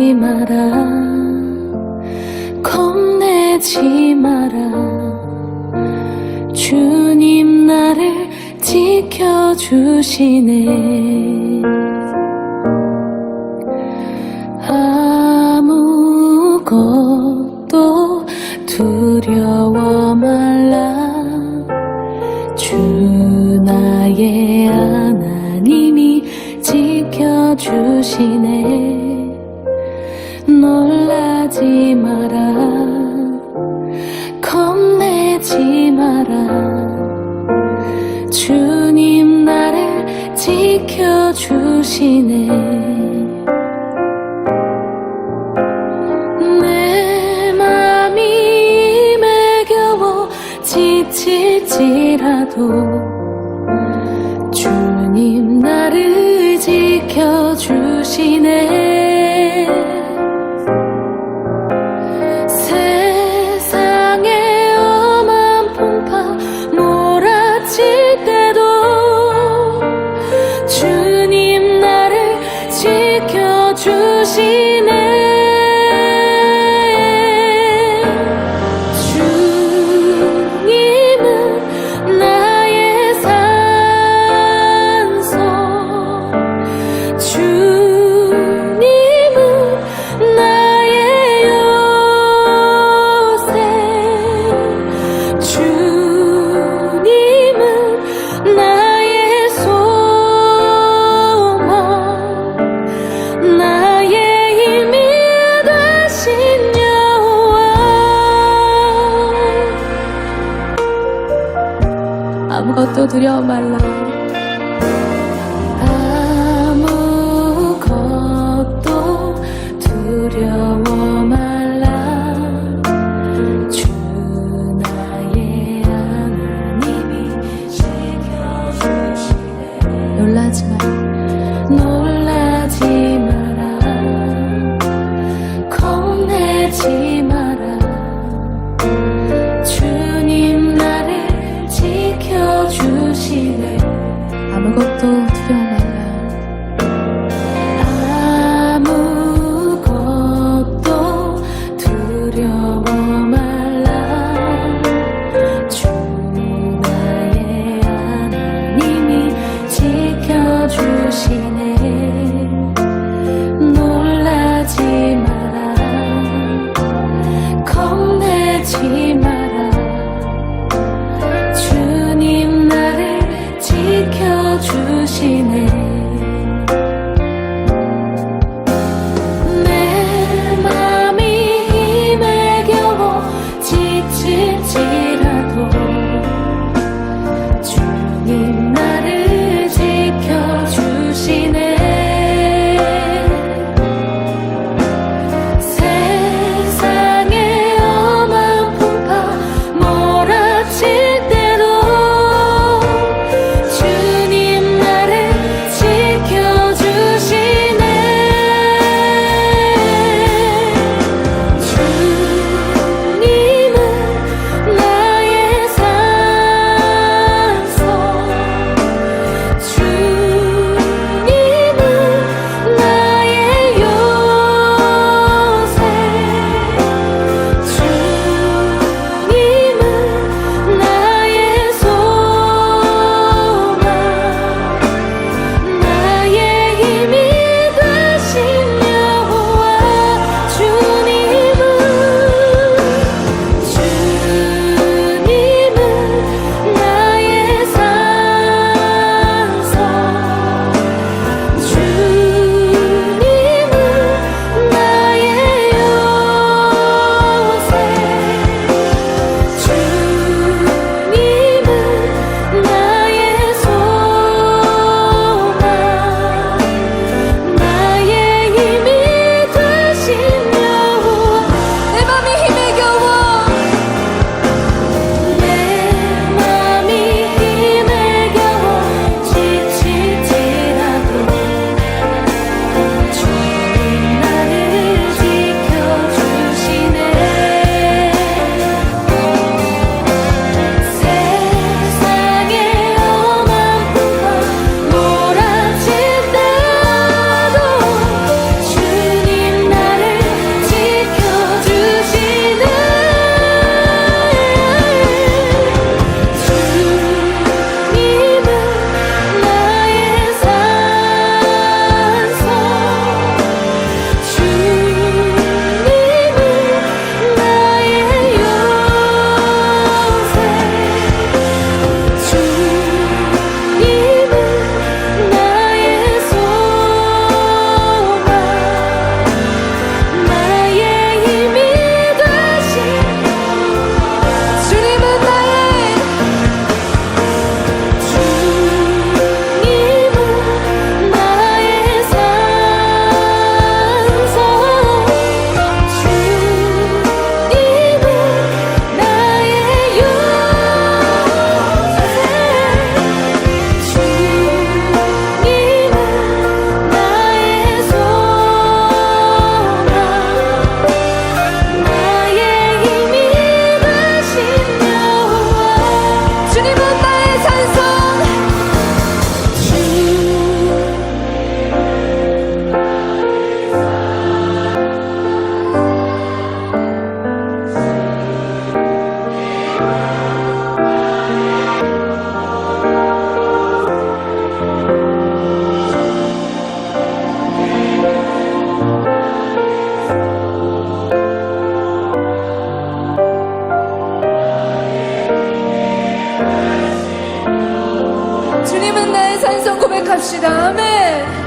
놀라지 마라, 겁내지 마라. 주님 나를 지켜주시네. 아무것도 두려워 말라. 주 나의 하나님이 지켜주시네. 놀라지 마라, 겁내지 마라. 주님 나를 지켜주시네. 내 맘이 매겨워 지칠지라도 주님 나를 지켜주시네. 세상의 엄한 풍파 몰아칠 때도 주님 나를 지켜주시네. 주님은 나의 산소, 주님은 나의 요새, 주님은 나의 소망, 나의 힘이 되신 여호와. 아무것도 두려워 말라. 아무것도 두려워 말라. 주 나의 하나님이 지켜주시네. 놀라지 마라, 놀라지 마라, 겁내지 마라. 주님 나를 지켜주시네. 합시다. 아멘.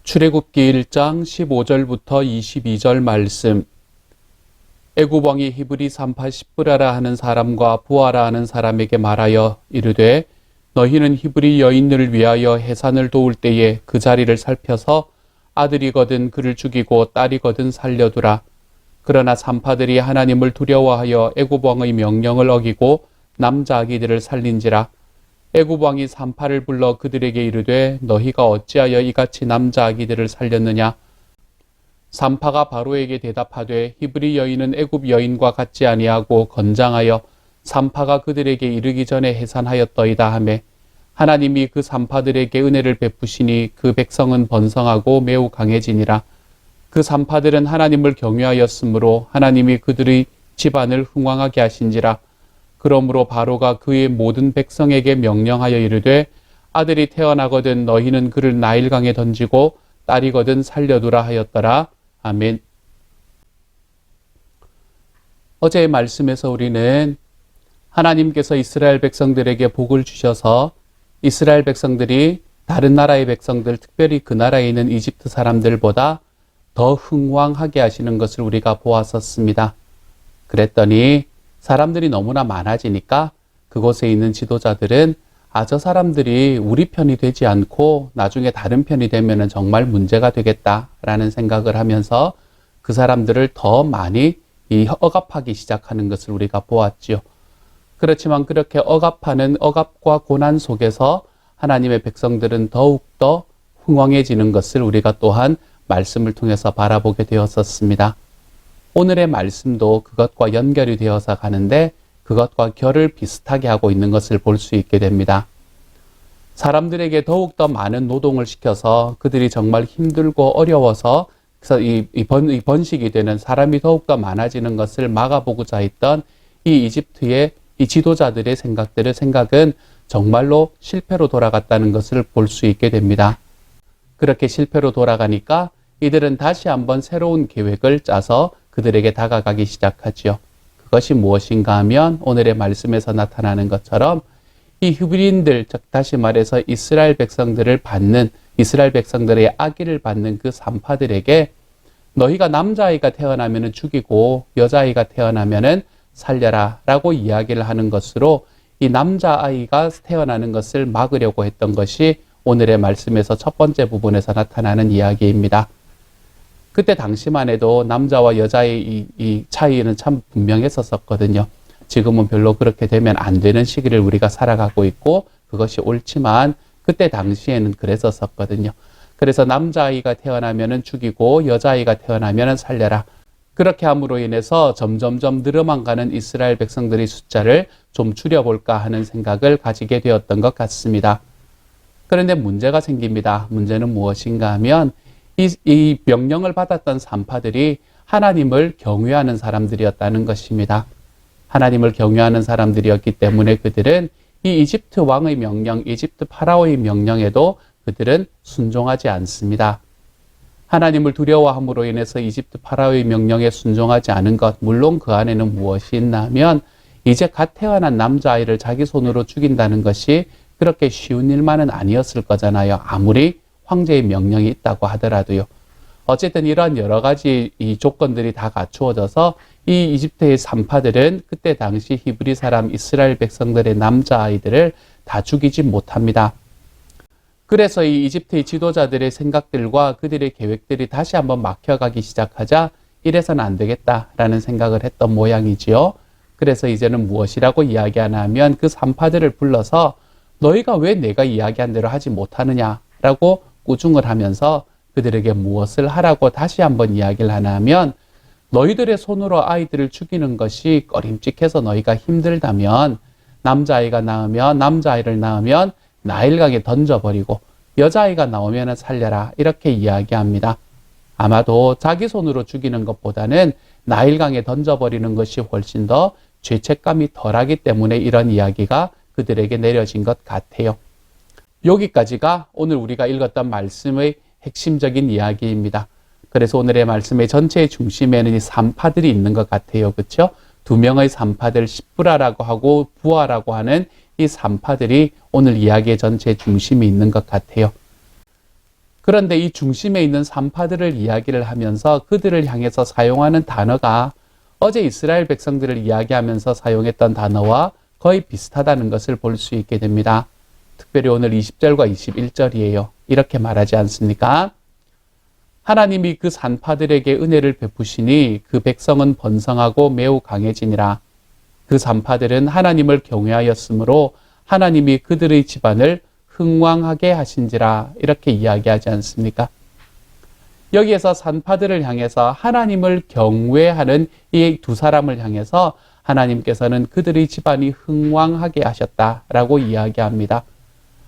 출애굽기 1장 15절부터 22절 말씀. 애굽 왕이 히브리 산파 십브라라 하는 사람과 부하라 하는 사람에게 말하여 이르되 너희는 히브리 여인들을 위하여 해산을 도울 때에 그 자리를 살펴서 아들이거든 그를 죽이고 딸이거든 살려두라. 그러나 산파들이 하나님을 두려워하여 애굽 왕의 명령을 어기고 남자 아기들을 살린지라. 애굽 왕이 산파를 불러 그들에게 이르되 너희가 어찌하여 이같이 남자 아기들을 살렸느냐. 산파가 바로에게 대답하되 히브리 여인은 애굽 여인과 같지 아니하고 건장하여 산파가 그들에게 이르기 전에 해산하였더이다 하매 하나님이 그 산파들에게 은혜를 베푸시니 그 백성은 번성하고 매우 강해지니라. 그 산파들은 하나님을 경외하였으므로 하나님이 그들의 집안을 흥왕하게 하신지라. 그러므로 바로가 그의 모든 백성에게 명령하여 이르되 아들이 태어나거든 너희는 그를 나일강에 던지고 딸이거든 살려두라 하였더라. 아멘. 어제의 말씀에서 우리는 하나님께서 이스라엘 백성들에게 복을 주셔서 이스라엘 백성들이 다른 나라의 백성들, 특별히 그 나라에 있는 이집트 사람들보다 더 흥왕하게 하시는 것을 우리가 보았었습니다. 그랬더니 사람들이 너무나 많아지니까 그곳에 있는 지도자들은 저 사람들이 우리 편이 되지 않고 나중에 다른 편이 되면 정말 문제가 되겠다라는 생각을 하면서 그 사람들을 더 많이 억압하기 시작하는 것을 우리가 보았지요. 그렇지만 그렇게 억압하는 억압과 고난 속에서 하나님의 백성들은 더욱더 흥왕해지는 것을 우리가 또한 말씀을 통해서 바라보게 되었었습니다. 오늘의 말씀도 그것과 연결이 되어서 가는데 그것과 결을 비슷하게 하고 있는 것을 볼 수 있게 됩니다. 사람들에게 더욱더 많은 노동을 시켜서 그들이 정말 힘들고 어려워서 이 번식이 되는 사람이 더욱더 많아지는 것을 막아보고자 했던 이 이집트의 이 지도자들의 생각은 정말로 실패로 돌아갔다는 것을 볼 수 있게 됩니다. 그렇게 실패로 돌아가니까 이들은 다시 한번 새로운 계획을 짜서 그들에게 다가가기 시작하지요. 그것이 무엇인가 하면 오늘의 말씀에서 나타나는 것처럼 이 히브리인들, 즉 다시 말해서 이스라엘 백성들의 아기를 받는 그 산파들에게 너희가 남자아이가 태어나면 죽이고 여자아이가 태어나면 살려라 라고 이야기를 하는 것으로 이 남자아이가 태어나는 것을 막으려고 했던 것이 오늘의 말씀에서 첫 번째 부분에서 나타나는 이야기입니다. 그때 당시만 해도 남자와 여자의 이 차이는 참 분명했었거든요. 지금은 별로 그렇게 되면 안 되는 시기를 우리가 살아가고 있고 그것이 옳지만 그때 당시에는 그랬었거든요. 그래서 남자아이가 태어나면 죽이고 여자아이가 태어나면 살려라. 그렇게 함으로 인해서 점점점 늘어만 가는 이스라엘 백성들의 숫자를 좀 줄여볼까 하는 생각을 가지게 되었던 것 같습니다. 그런데 문제가 생깁니다. 문제는 무엇인가 하면 이 명령을 받았던 산파들이 하나님을 경외하는 사람들이었다는 것입니다. 하나님을 경외하는 사람들이었기 때문에 그들은 이 이집트 왕의 명령, 이집트 파라오의 명령에도 그들은 순종하지 않습니다. 하나님을 두려워함으로 인해서 이집트 파라오의 명령에 순종하지 않은 것, 물론 그 안에는 무엇이 있나 하면 이제 갓 태어난 남자아이를 자기 손으로 죽인다는 것이 그렇게 쉬운 일만은 아니었을 거잖아요. 아무리 황제의 명령이 있다고 하더라도요. 어쨌든 이러한 여러 가지 이 조건들이 다 갖추어져서 이 이집트의 산파들은 그때 당시 히브리 사람 이스라엘 백성들의 남자아이들을 다 죽이지 못합니다. 그래서 이 이집트의 지도자들의 생각들과 그들의 계획들이 다시 한번 막혀가기 시작하자 이래서는 안 되겠다라는 생각을 했던 모양이지요. 그래서 이제는 무엇이라고 이야기하나 하면 그 산파들을 불러서 너희가 왜 내가 이야기한 대로 하지 못하느냐라고 꾸중을 하면서 그들에게 무엇을 하라고 다시 한번 이야기를 하나 하면 너희들의 손으로 아이들을 죽이는 것이 꺼림칙해서 너희가 힘들다면 남자아이가 낳으면 남자아이를 낳으면 나일강에 던져버리고 여자아이가 나오면 살려라 이렇게 이야기합니다. 아마도 자기 손으로 죽이는 것보다는 나일강에 던져버리는 것이 훨씬 더 죄책감이 덜하기 때문에 이런 이야기가 그들에게 내려진 것 같아요. 여기까지가 오늘 우리가 읽었던 말씀의 핵심적인 이야기입니다. 그래서 오늘의 말씀의 전체의 중심에는 이 산파들이 있는 것 같아요. 그렇죠? 두 명의 산파들, 십부라라고 하고 부하라고 하는 이 산파들이 오늘 이야기의 전체의 중심이 있는 것 같아요. 그런데 이 중심에 있는 산파들을 이야기를 하면서 그들을 향해서 사용하는 단어가 어제 이스라엘 백성들을 이야기하면서 사용했던 단어와 거의 비슷하다는 것을 볼 수 있게 됩니다. 특별히 오늘 20절과 21절이에요. 이렇게 말하지 않습니까? 하나님이 그 산파들에게 은혜를 베푸시니 그 백성은 번성하고 매우 강해지니라. 그 산파들은 하나님을 경외하였으므로 하나님이 그들의 집안을 흥왕하게 하신지라. 이렇게 이야기하지 않습니까? 여기에서 산파들을 향해서 하나님을 경외하는 이 두 사람을 향해서 하나님께서는 그들의 집안이 흥왕하게 하셨다라고 이야기합니다.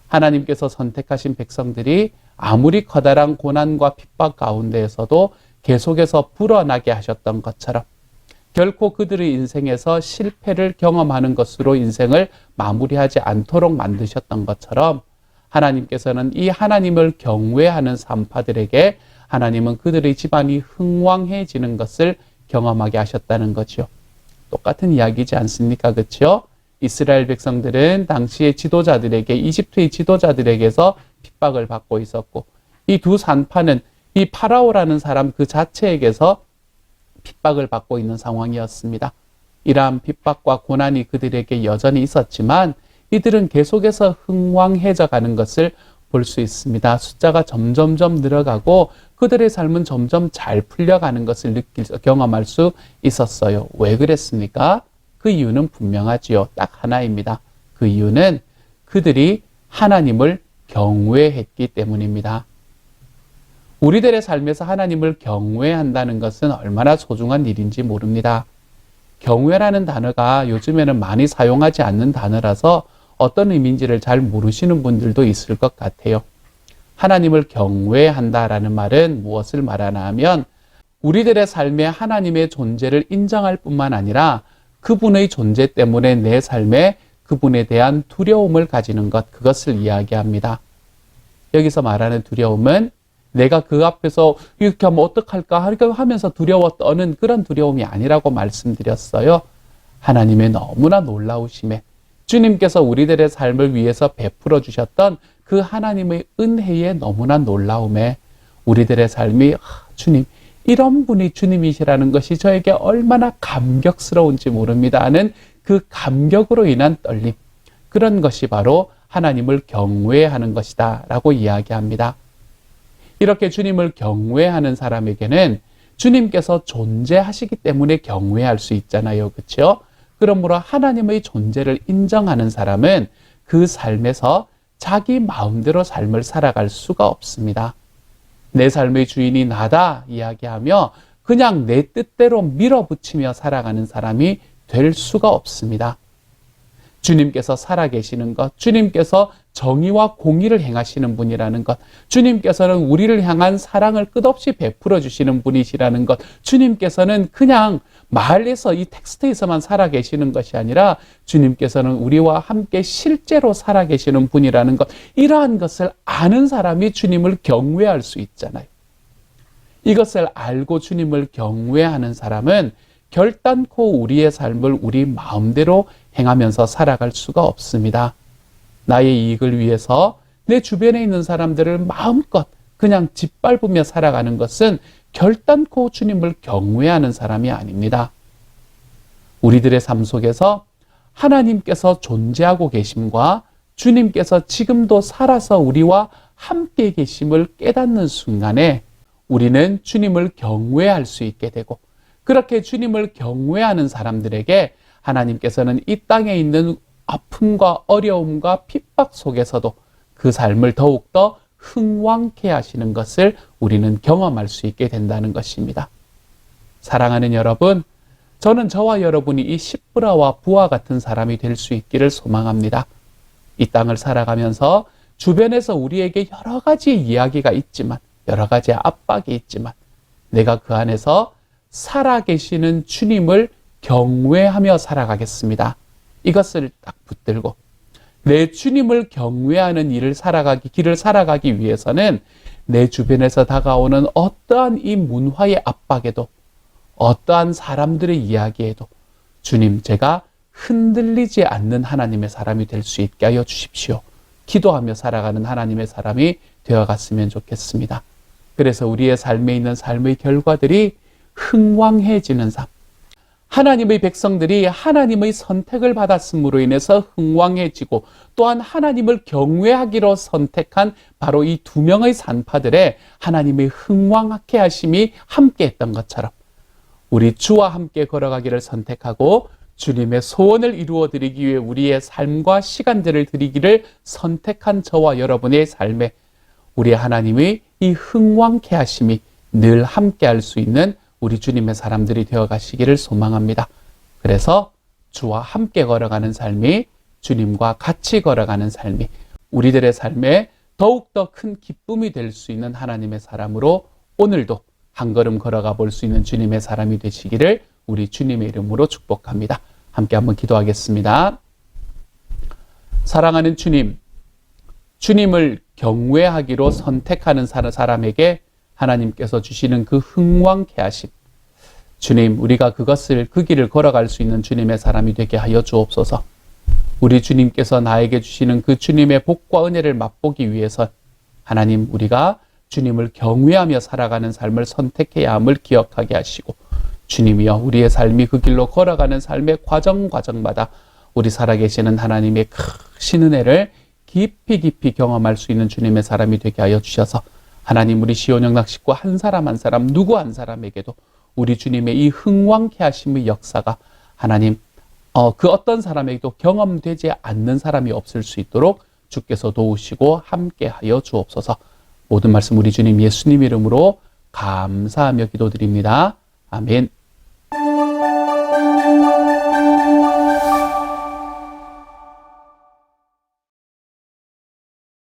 하나님께서 선택하신 백성들이 아무리 커다란 고난과 핍박 가운데에서도 계속해서 불어나게 하셨던 것처럼 결코 그들의 인생에서 실패를 경험하는 것으로 인생을 마무리하지 않도록 만드셨던 것처럼 하나님께서는 이 하나님을 경외하는 산파들에게 하나님은 그들의 집안이 흥왕해지는 것을 경험하게 하셨다는 거죠. 똑같은 이야기지 않습니까? 그렇죠? 이스라엘 백성들은 당시의 지도자들에게 이집트의 지도자들에게서 핍박을 받고 있었고 이 두 산파는 이 파라오라는 사람 그 자체에게서 핍박을 받고 있는 상황이었습니다. 이러한 핍박과 고난이 그들에게 여전히 있었지만 이들은 계속해서 흥왕해져 가는 것을 볼 수 있습니다. 숫자가 점점점 늘어가고 그들의 삶은 점점 잘 풀려가는 것을 경험할 수 있었어요. 왜 그랬습니까? 그 이유는 분명하지요. 딱 하나입니다. 그 이유는 그들이 하나님을 경외했기 때문입니다. 우리들의 삶에서 하나님을 경외한다는 것은 얼마나 소중한 일인지 모릅니다. 경외라는 단어가 요즘에는 많이 사용하지 않는 단어라서 어떤 의미인지를 잘 모르시는 분들도 있을 것 같아요. 하나님을 경외한다라는 말은 무엇을 말하나 하면 우리들의 삶에 하나님의 존재를 인정할 뿐만 아니라 그분의 존재 때문에 내 삶에 그분에 대한 두려움을 가지는 것, 그것을 이야기합니다. 여기서 말하는 두려움은 내가 그 앞에서 이렇게 하면 어떡할까 하면서 두려워 떠는 그런 두려움이 아니라고 말씀드렸어요. 하나님의 너무나 놀라우심에 주님께서 우리들의 삶을 위해서 베풀어 주셨던 그 하나님의 은혜에 너무나 놀라움에 우리들의 삶이 주님, 이런 분이 주님이시라는 것이 저에게 얼마나 감격스러운지 모릅니다 하는 그 감격으로 인한 떨림, 그런 것이 바로 하나님을 경외하는 것이다 라고 이야기합니다. 이렇게 주님을 경외하는 사람에게는 주님께서 존재하시기 때문에 경외할 수 있잖아요. 그렇죠? 그러므로 하나님의 존재를 인정하는 사람은 그 삶에서 자기 마음대로 삶을 살아갈 수가 없습니다. 내 삶의 주인이 나다 이야기하며 그냥 내 뜻대로 밀어붙이며 살아가는 사람이 될 수가 없습니다. 주님께서 살아계시는 것, 주님께서 정의와 공의를 행하시는 분이라는 것, 주님께서는 우리를 향한 사랑을 끝없이 베풀어 주시는 분이시라는 것, 주님께서는 그냥 말에서 이 텍스트에서만 살아계시는 것이 아니라 주님께서는 우리와 함께 실제로 살아계시는 분이라는 것, 이러한 것을 아는 사람이 주님을 경외할 수 있잖아요. 이것을 알고 주님을 경외하는 사람은 결단코 우리의 삶을 우리 마음대로 행하면서 살아갈 수가 없습니다. 나의 이익을 위해서 내 주변에 있는 사람들을 마음껏 그냥 짓밟으며 살아가는 것은 결단코 주님을 경외하는 사람이 아닙니다. 우리들의 삶 속에서 하나님께서 존재하고 계심과 주님께서 지금도 살아서 우리와 함께 계심을 깨닫는 순간에 우리는 주님을 경외할 수 있게 되고, 그렇게 주님을 경외하는 사람들에게 하나님께서는 이 땅에 있는 아픔과 어려움과 핍박 속에서도 그 삶을 더욱더 흥왕케 하시는 것을 우리는 경험할 수 있게 된다는 것입니다. 사랑하는 여러분, 저는 저와 여러분이 이 십브라와 부와 같은 사람이 될 수 있기를 소망합니다. 이 땅을 살아가면서 주변에서 우리에게 여러 가지 이야기가 있지만, 여러 가지 압박이 있지만, 내가 그 안에서 살아계시는 주님을 경외하며 살아가겠습니다. 이것을 딱 붙들고 내 주님을 경외하는 길을 살아가기 위해서는 내 주변에서 다가오는 어떠한 이 문화의 압박에도, 어떠한 사람들의 이야기에도 주님, 제가 흔들리지 않는 하나님의 사람이 될 수 있게 하여 주십시오. 기도하며 살아가는 하나님의 사람이 되어갔으면 좋겠습니다. 그래서 우리의 삶에 있는 삶의 결과들이 흥왕해지는 삶, 하나님의 백성들이 하나님의 선택을 받았음으로 인해서 흥왕해지고, 또한 하나님을 경외하기로 선택한 바로 이 두 명의 산파들의 하나님의 흥왕케 하심이 함께했던 것처럼, 우리 주와 함께 걸어가기를 선택하고 주님의 소원을 이루어드리기 위해 우리의 삶과 시간들을 드리기를 선택한 저와 여러분의 삶에 우리 하나님의 이 흥왕케 하심이 늘 함께할 수 있는 우리 주님의 사람들이 되어가시기를 소망합니다. 그래서 주와 함께 걸어가는 삶이, 주님과 같이 걸어가는 삶이 우리들의 삶에 더욱더 큰 기쁨이 될 수 있는 하나님의 사람으로 오늘도 한 걸음 걸어가 볼 수 있는 주님의 사람이 되시기를 우리 주님의 이름으로 축복합니다. 함께 한번 기도하겠습니다. 사랑하는 주님, 주님을 경외하기로 선택하는 사람에게 하나님께서 주시는 그 흥왕케 하심, 주님, 우리가 그 길을 걸어갈 수 있는 주님의 사람이 되게 하여 주옵소서. 우리 주님께서 나에게 주시는 그 주님의 복과 은혜를 맛보기 위해선 하나님, 우리가 주님을 경외하며 살아가는 삶을 선택해야 함을 기억하게 하시고, 주님이여, 우리의 삶이 그 길로 걸어가는 삶의 과정마다 우리 살아계시는 하나님의 크신 은혜를 깊이 경험할 수 있는 주님의 사람이 되게 하여 주셔서, 하나님, 우리 시온영락 식구 한 사람 한 사람, 누구 한 사람에게도 우리 주님의 이 흥왕케 하심의 역사가 하나님, 그 어떤 사람에게도 경험되지 않는 사람이 없을 수 있도록 주께서 도우시고 함께하여 주옵소서. 모든 말씀 우리 주님 예수님 이름으로 감사하며 기도드립니다. 아멘.